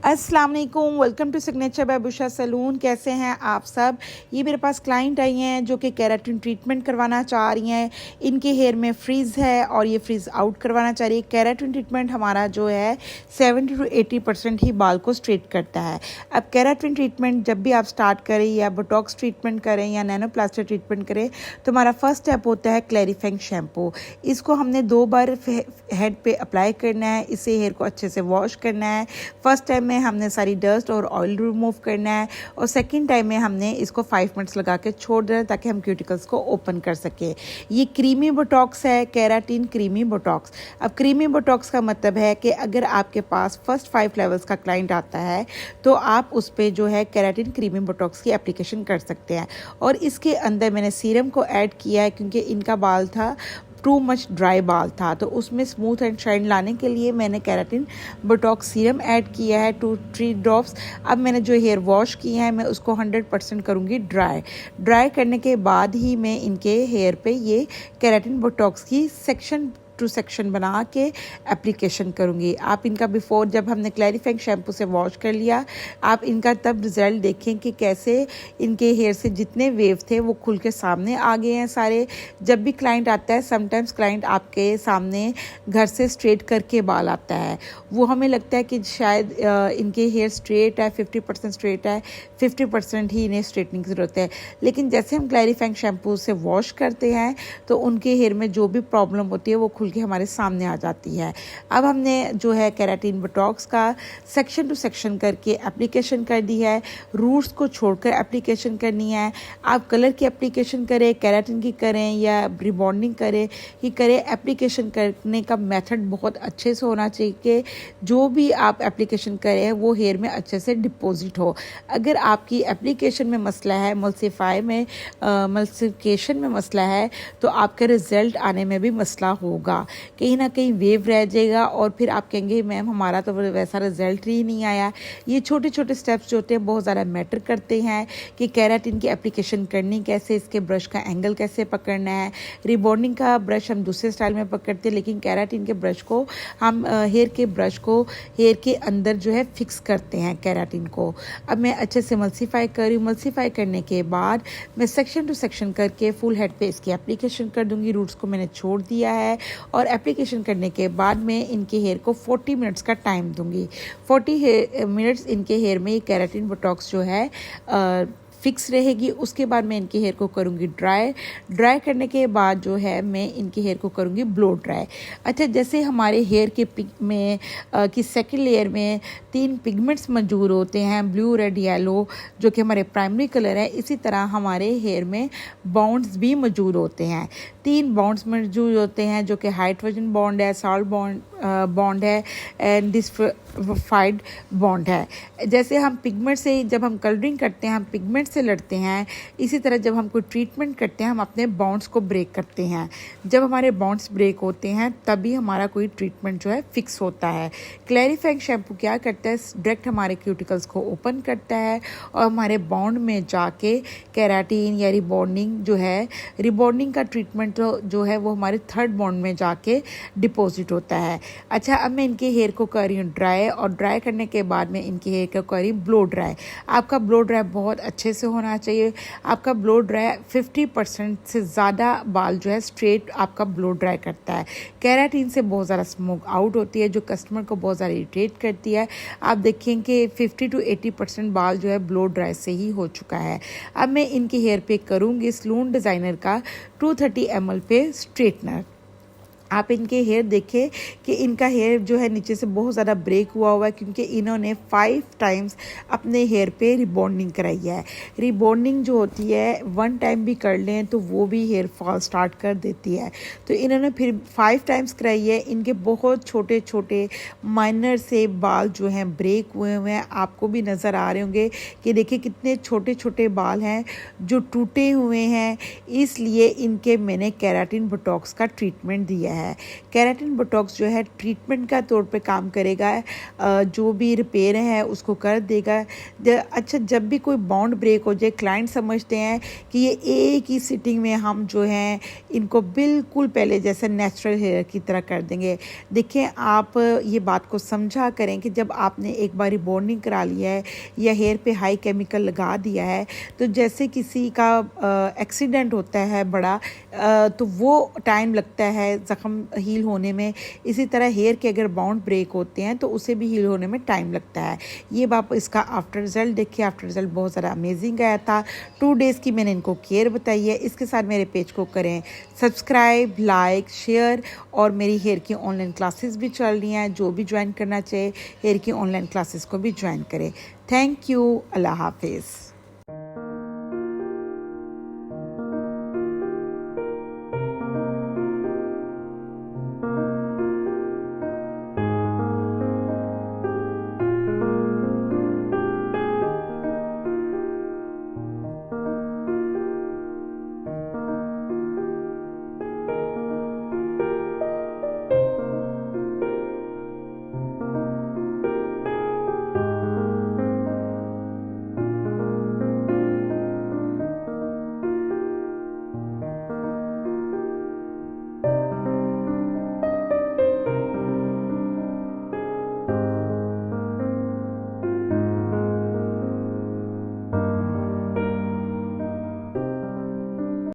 अस्सलाम वालेकुम, welcome to signature bye बुशा सैलून। कैसे हैं आप सब। ये मेरे पास क्लाइंट आई हैं जो कि केराटिन ट्रीटमेंट करवाना चाह रही हैं। इनके हेयर में फ्रीज़ है और ये फ्रीज़ आउट करवाना चाह रही है। केराटिन ट्रीटमेंट हमारा जो है 70 to 80% ही बाल को स्ट्रेट करता है। अब केराटिन ट्रीटमेंट जब भी आप स्टार्ट करें या बोटॉक्स ट्रीटमेंट करें या नैनोप्लास्टिक ट्रीटमेंट करें तो हमारा फर्स्ट स्टेप होता है क्लैरिफाइंग शैम्पू। इसको हमने 2 बार हेड पे अप्लाई करना है। इससे हेयर को अच्छे से वॉश करना है। फर्स्ट टाइम में हमने सारी डस्ट और ऑयल रिमूव करना है और सेकंड टाइम में हमने इसको 5 मिनट्स लगा के छोड़ देना है ताकि हम क्यूटिकल्स को ओपन कर सके। ये क्रीमी बोटॉक्स है, केराटिन क्रीमी बोटॉक्स। अब क्रीमी बोटॉक्स का मतलब है कि अगर आपके पास फर्स्ट 5 लेवल्स का क्लाइंट आता है तो आप उस पर जो है केराटिन क्रीमी बोटॉक्स की एप्लीकेशन कर सकते हैं। और इसके अंदर मैंने सीरम को ऐड किया है क्योंकि इनका बाल था टू मच ड्राई बाल था, तो उसमें स्मूथ एंड शाइन लाने के लिए मैंने केराटिन बोटॉक्स सीरम ऐड किया है 2-3 ड्रॉप्स। अब मैंने जो हेयर वॉश किया है मैं उसको 100% करूँगी ड्राई करने के बाद ही मैं इनके हेयर पे ये केराटिन बोटॉक्स की सेक्शन टू सेक्शन बना के एप्लीकेशन करूँगी। आप इनका बिफोर जब हमने क्लैरिफाइंग शैम्पू से वॉश कर लिया, आप इनका तब रिज़ल्ट देखें कि कैसे इनके हेयर से जितने वेव थे वो खुल के सामने आ गए हैं सारे। जब भी क्लाइंट आता है, समटाइम्स क्लाइंट आपके सामने घर से स्ट्रेट करके बाल आता है, वो हमें लगता है कि शायद इनके हेयर स्ट्रेट है, 50% स्ट्रेट है, 50% ही इन्हें स्ट्रेटनिंग की ज़रूरत है। लेकिन जैसे हम क्लैरिफाइंग शैम्पू से वॉश करते हैं तो उनके हेयर में जो भी प्रॉब्लम होती है वो खुल के हमारे सामने आ जाती है। अब हमने जो है केराटिन बोटॉक्स का सेक्शन टू सेक्शन करके एप्लीकेशन कर दी है। रूट्स को छोड़कर एप्लीकेशन करनी है। आप कलर की एप्लीकेशन करें, केराटिन की करें या रिबॉन्डिंग करें, एप्लीकेशन करने का मेथड बहुत अच्छे से होना चाहिए कि जो भी आप एप्लीकेशन करें वो हेयर में अच्छे से डिपॉजिट हो। अगर आपकी एप्लीकेशन में मसला है, मल्सिफिकेशन में मसला है तो आपके रिजल्ट आने में भी मसला होगा। कहीं ना कहीं वेव रह जाएगा और फिर आप कहेंगे मैम हमारा तो वैसा रिजल्ट ही नहीं आया। ये छोटे छोटे स्टेप्स जो होते हैं बहुत ज़्यादा मैटर करते हैं कि केराटिन की एप्लीकेशन करनी कैसे, इसके ब्रश का एंगल कैसे पकड़ना है। रिबॉन्डिंग का ब्रश हम दूसरे स्टाइल में पकड़ते हैं, लेकिन केराटिन के ब्रश को हम हेयर के अंदर जो है फिक्स करते हैं केराटिन को। अब मैं अच्छे से मल्सीफाई कर रही हूँ। मल्सीफाई करने के बाद मैं सेक्शन टू सेक्शन करके फुल हेड पे इसकी एप्लीकेशन कर दूँगी। रूट्स को मैंने छोड़ दिया है और एप्लीकेशन करने के बाद मैं इनके हेयर को 40 मिनट्स का टाइम दूंगी। 40 मिनट्स इनके हेयर में ये केराटिन बोटॉक्स जो है फिक्स रहेगी। उसके बाद मैं इनके हेयर को करूँगी ड्राई करने के बाद जो है मैं इनके हेयर को करूँगी ब्लो ड्राई। अच्छा, जैसे हमारे हेयर के की सेकेंड लेयर में 3 पिगमेंट्स मौजूद होते हैं, ब्लू, रेड, येलो, जो कि हमारे प्राइमरी कलर है, इसी तरह हमारे हेयर में बॉन्ड्स भी मौजूद होते हैं। 3 बॉन्ड्स मौजूद होते हैं जो कि हाइड्रोजन बॉन्ड है, सॉल्ट बॉन्ड है एंड डिसफाइड बॉन्ड है। जैसे हम पिगमेंट से जब हम कलरिंग करते हैं हम पिगमेंट से लड़ते हैं, इसी तरह जब हम कोई ट्रीटमेंट करते हैं हम अपने बॉन्ड्स को ब्रेक करते हैं। जब हमारे बॉन्ड्स ब्रेक होते हैं तभी हमारा कोई ट्रीटमेंट जो है फिक्स होता है। क्लैरिफाइंग शैम्पू क्या करता है, डायरेक्ट हमारे क्यूटिकल्स को ओपन करता है और हमारे बॉन्ड में जाके केराटिन या रिबॉन्डिंग का ट्रीटमेंट जो है वो हमारे 3rd बॉन्ड में जाके डिपॉजिट होता है। अच्छा, अब मैं इनके हेयर को कर रही हूँ ड्राई और ड्राई करने के बाद मैं इनके हेयर को कर रही हूँ ब्लो ड्राई। आपका ब्लो ड्राई बहुत अच्छे से होना चाहिए। आपका ब्लो ड्राई 50% से ज़्यादा बाल जो है स्ट्रेट आपका ब्लो ड्राई करता है। केराटिन से बहुत ज़्यादा स्मोक आउट होती है जो कस्टमर को बहुत ज़्यादा इरिटेट करती है। आप देखें कि 50 to 80% बाल जो है ब्लो ड्राई से ही हो चुका है। अब मैं इनके हेयर पे करूँगी सलून डिज़ाइनर का 230 ml पे स्ट्रेटनर। आप इनके हेयर देखें कि इनका हेयर जो है नीचे से बहुत ज़्यादा ब्रेक हुआ है क्योंकि इन्होंने 5 टाइम्स अपने हेयर पे रिबॉन्डिंग कराई है। रिबॉन्डिंग जो होती है 1 टाइम भी कर लें तो वो भी हेयर फॉल स्टार्ट कर देती है, तो इन्होंने फिर 5 टाइम्स कराई है। इनके बहुत छोटे छोटे माइनर से बाल जो हैं ब्रेक हुए हैं। आपको भी नज़र आ रहे होंगे कि देखिए कितने छोटे छोटे बाल हैं जो टूटे हुए हैं, इसलिए इनके मैंने केराटिन बोटॉक्स का ट्रीटमेंट दिया है। है। केराटिन बोटॉक्स जो है ट्रीटमेंट का तौर पे काम करेगा, जो भी रिपेयर है उसको कर देगा। अच्छा, जब भी कोई बॉन्ड ब्रेक हो जाए, क्लाइंट समझते हैं कि ये एक ही सिटिंग में हम जो हैं इनको बिल्कुल पहले जैसे नेचुरल हेयर की तरह कर देंगे। देखिए, आप ये बात को समझा करें कि जब आपने एक बारी बॉन्डिंग करा लिया है या हेयर पे हाई केमिकल लगा दिया है, तो जैसे किसी का एक्सीडेंट होता है बड़ा, तो वो टाइम लगता है ज़ख़म हील होने में। इसी तरह हेयर के अगर बाउंड ब्रेक होते हैं तो उसे भी हील होने में टाइम लगता है। ये आप इसका आफ्टर रिज़ल्ट देखिए, आफ्टर रिज़ल्ट बहुत ज़्यादा अमेजिंग आया था। 2 डेज़ की मैंने इनको केयर बताई है। इसके साथ मेरे पेज को करें सब्सक्राइब, लाइक, शेयर, और मेरी हेयर की ऑनलाइन क्लासेस भी चल रही हैं। जो भी ज्वाइन करना चाहे हेयर की ऑनलाइन क्लासेस को भी ज्वाइन करें। Thank you. अल्लाह हाफिज़।